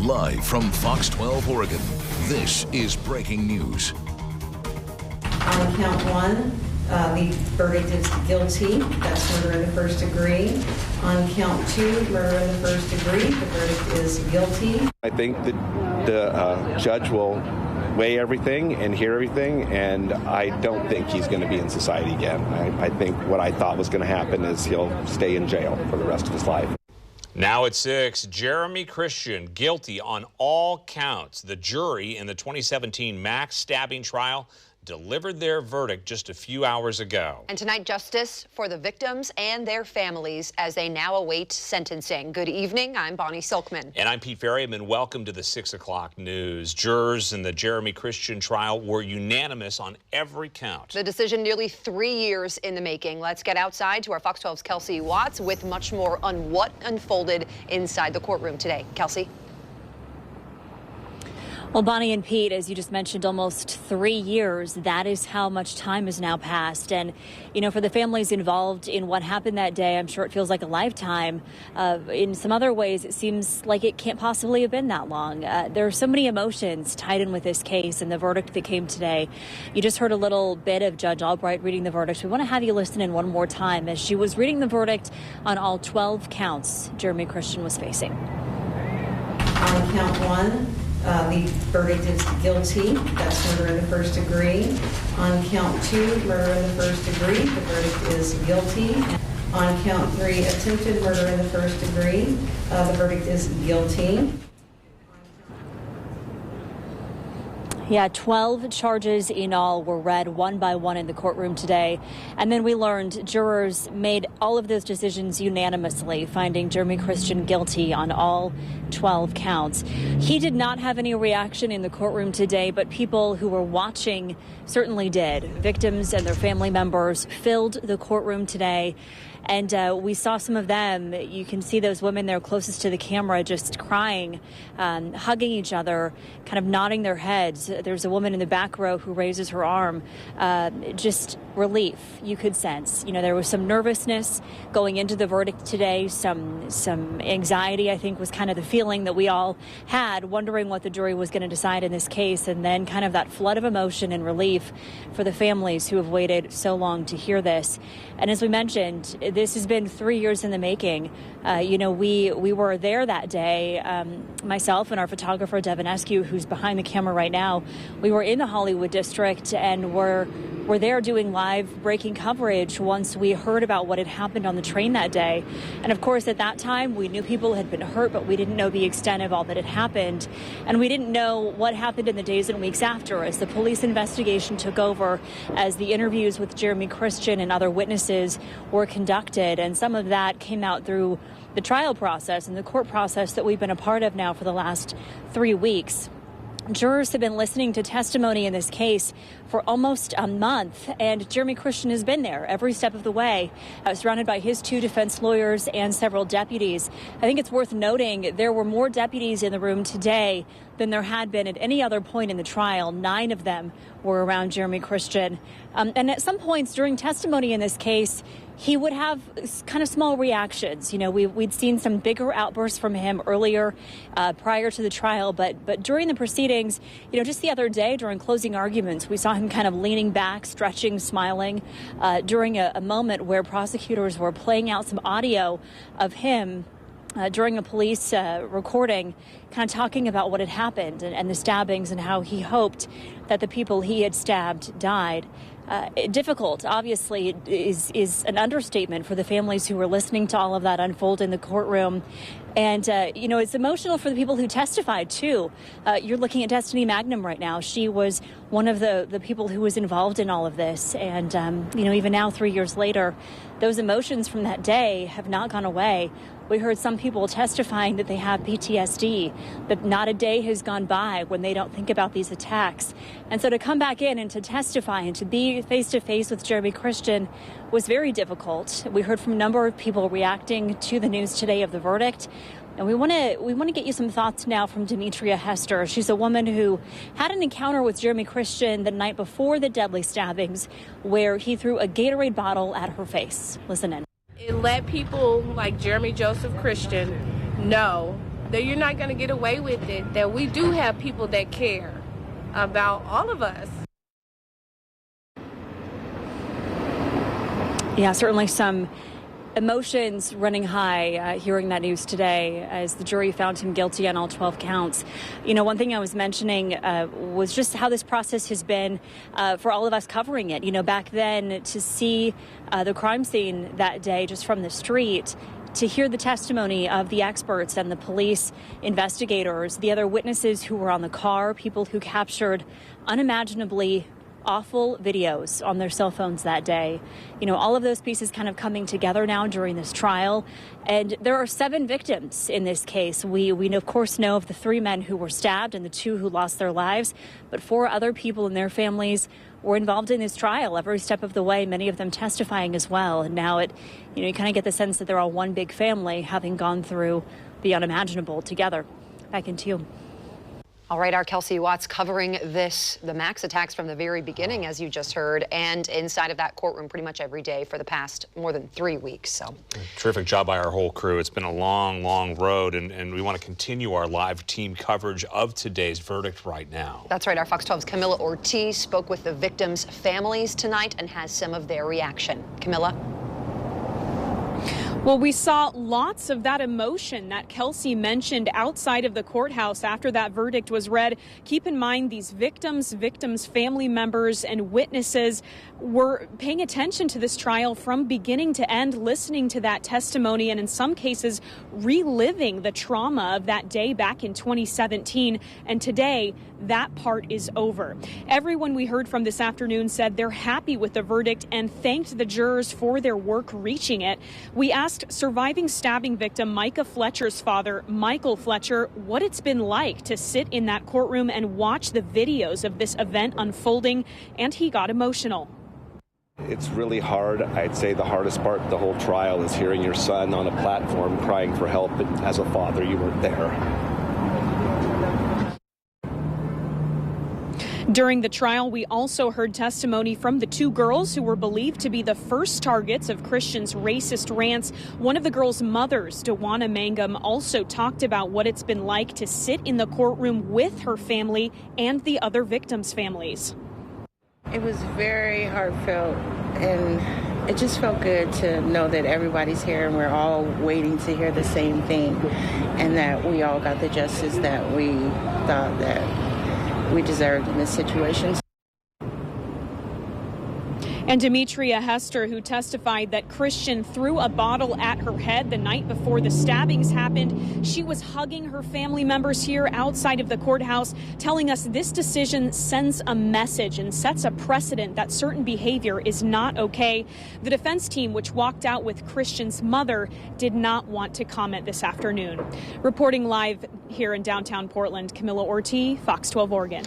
Live from Fox 12 Oregon, this is breaking news. On count one, the verdict is guilty. That's murder in the first degree. On count two, murder in the first degree, the verdict is guilty. I think that the judge will weigh everything and hear everything, and I don't think he's going to be in society again. I think what I thought was going to happen is he'll stay in jail for the rest of his life. Now at 6, Jeremy Christian guilty on all counts. The jury in the 2017 Max stabbing trial delivered their verdict just a few hours ago. And tonight, justice for the victims and their families as they now await sentencing. Good evening. I'm Bonnie Silkman. And I'm Pete Ferryman, and welcome to the 6 o'clock news. Jurors in the Jeremy Christian trial were unanimous on every count. The decision nearly 3 years in the making. Let's get outside to our Fox 12's Kelsey Watts with much more on what unfolded inside the courtroom today. Kelsey. Well, Bonnie and Pete, as you just mentioned, almost 3 years. That is how much time has now passed. And, you know, for the families involved in what happened that day, I'm sure it feels like a lifetime. In some other ways, it seems like it can't possibly have been that long. There are so many emotions tied in with this case and the verdict that came today. You just heard a little bit of Judge Albright reading the verdict. We want to have you listen in one more time as she was reading the verdict on all 12 counts Jeremy Christian was facing. On count one, the verdict is guilty. That's murder in the first degree. On count two, murder in the first degree. The verdict is guilty. On count three, attempted murder in the first degree. The verdict is guilty. Yeah, 12 charges in all were read one by one in the courtroom today. And then we learned jurors made all of those decisions unanimously, finding Jeremy Christian guilty on all 12 counts. He did not have any reaction in the courtroom today, but people who were watching certainly did. Victims and their family members filled the courtroom today. And we saw some of them. You can see those women there closest to the camera just crying, hugging each other, kind of nodding their heads. There's a woman in the back row who raises her arm. Just relief you could sense. You know, there was some nervousness going into the verdict today, some anxiety, I think, was kind of the feeling that we all had, wondering what the jury was going to decide in this case, and then kind of that flood of emotion and relief for the families who have waited so long to hear this. And as we mentioned, this has been 3 years in the making. You know, we were there that day, myself and our photographer, Devin Eskew, who's behind the camera right now. We were in the Hollywood district and we're there doing live breaking coverage once we heard about what had happened on the train that day. And of course, at that time, we knew people had been hurt, but we didn't know the extent of all that had happened. And we didn't know what happened in the days and weeks after as the police investigation took over, as the interviews with Jeremy Christian and other witnesses were conducted. And some of that came out through the trial process and the court process that we've been a part of now for the last 3 weeks. Jurors have been listening to testimony in this case for almost a month, and Jeremy Christian has been there every step of the way, surrounded by his 2 defense lawyers and several deputies. I think it's worth noting there were more deputies in the room today than there had been at any other point in the trial. 9 of them were around Jeremy Christian. And at some points during testimony in this case, he would have kind of small reactions. You know, we'd seen some bigger outbursts from him earlier prior to the trial, but during the proceedings, you know, just the other day during closing arguments, we saw him kind of leaning back, stretching, smiling during a moment where prosecutors were playing out some audio of him during a police recording, kind of talking about what had happened and the stabbings and how he hoped that the people he had stabbed died. Difficult, obviously, is an understatement for the families who were listening to all of that unfold in the courtroom. And, you know, it's emotional for the people who testified, too. You're looking at Destiny Magnum right now. She was one of the people who was involved in all of this. And, you know, even now, 3 years later, those emotions from that day have not gone away. We heard some people testifying that they have PTSD, that not a day has gone by when they don't think about these attacks. And so to come back in and to testify and to be face-to-face with Jeremy Christian was very difficult. We heard from a number of people reacting to the news today of the verdict. And we want to get you some thoughts now from Demetria Hester. She's a woman who had an encounter with Jeremy Christian the night before the deadly stabbings, where he threw a Gatorade bottle at her face. Listen in. It let people like Jeremy Joseph Christian know that you're not going to get away with it, that we do have people that care about all of us. Yeah, certainly some emotions running high hearing that news today as the jury found him guilty on all 12 counts. You know, one thing I was mentioning was just how this process has been for all of us covering it. You know, back then to see the crime scene that day just from the street, to hear the testimony of the experts and the police investigators, the other witnesses who were on the car, people who captured unimaginably awful videos on their cell phones that day. You know, all of those pieces kind of coming together now during this trial. And there are 7 victims in this case. We of course know of the 3 men who were stabbed and the 2 who lost their lives, but 4 other people and their families were involved in this trial every step of the way, many of them testifying as well. And now you kind of get the sense that they're all one big family, having gone through the unimaginable together. Back into you. All right, our Kelsey Watts covering the Max attacks from the very beginning, as you just heard, and inside of that courtroom pretty much every day for the past more than 3 weeks. So, terrific job by our whole crew. It's been a long, long road, and we want to continue our live team coverage of today's verdict right now. That's right. Our Fox 12's Camilla Ortiz spoke with the victims' families tonight and has some of their reaction. Camilla? Well, we saw lots of that emotion that Kelsey mentioned outside of the courthouse after that verdict was read. Keep in mind, these victims' family members and witnesses were paying attention to this trial from beginning to end, listening to that testimony, and in some cases reliving the trauma of that day back in 2017. And today, that part is over. Everyone we heard from this afternoon said they're happy with the verdict and thanked the jurors for their work reaching it. We asked surviving stabbing victim Micah Fletcher's father, Michael Fletcher, what it's been like to sit in that courtroom and watch the videos of this event unfolding, and he got emotional. It's really hard. I'd say the hardest part of the whole trial is hearing your son on a platform crying for help, and as a father, you weren't there. During the trial, we also heard testimony from the 2 girls who were believed to be the first targets of Christian's racist rants. One of the girls' mothers, Dewana Mangum, also talked about what it's been like to sit in the courtroom with her family and the other victims' families. It was very heartfelt, and it just felt good to know that everybody's here and we're all waiting to hear the same thing, and that we all got the justice that we thought that we deserved in this situation. And Demetria Hester, who testified that Christian threw a bottle at her head the night before the stabbings happened, she was hugging her family members here outside of the courthouse, telling us this decision sends a message and sets a precedent that certain behavior is not okay. The defense team, which walked out with Christian's mother, did not want to comment this afternoon. Reporting live here in downtown Portland, Camilla Ortiz, Fox 12 Oregon.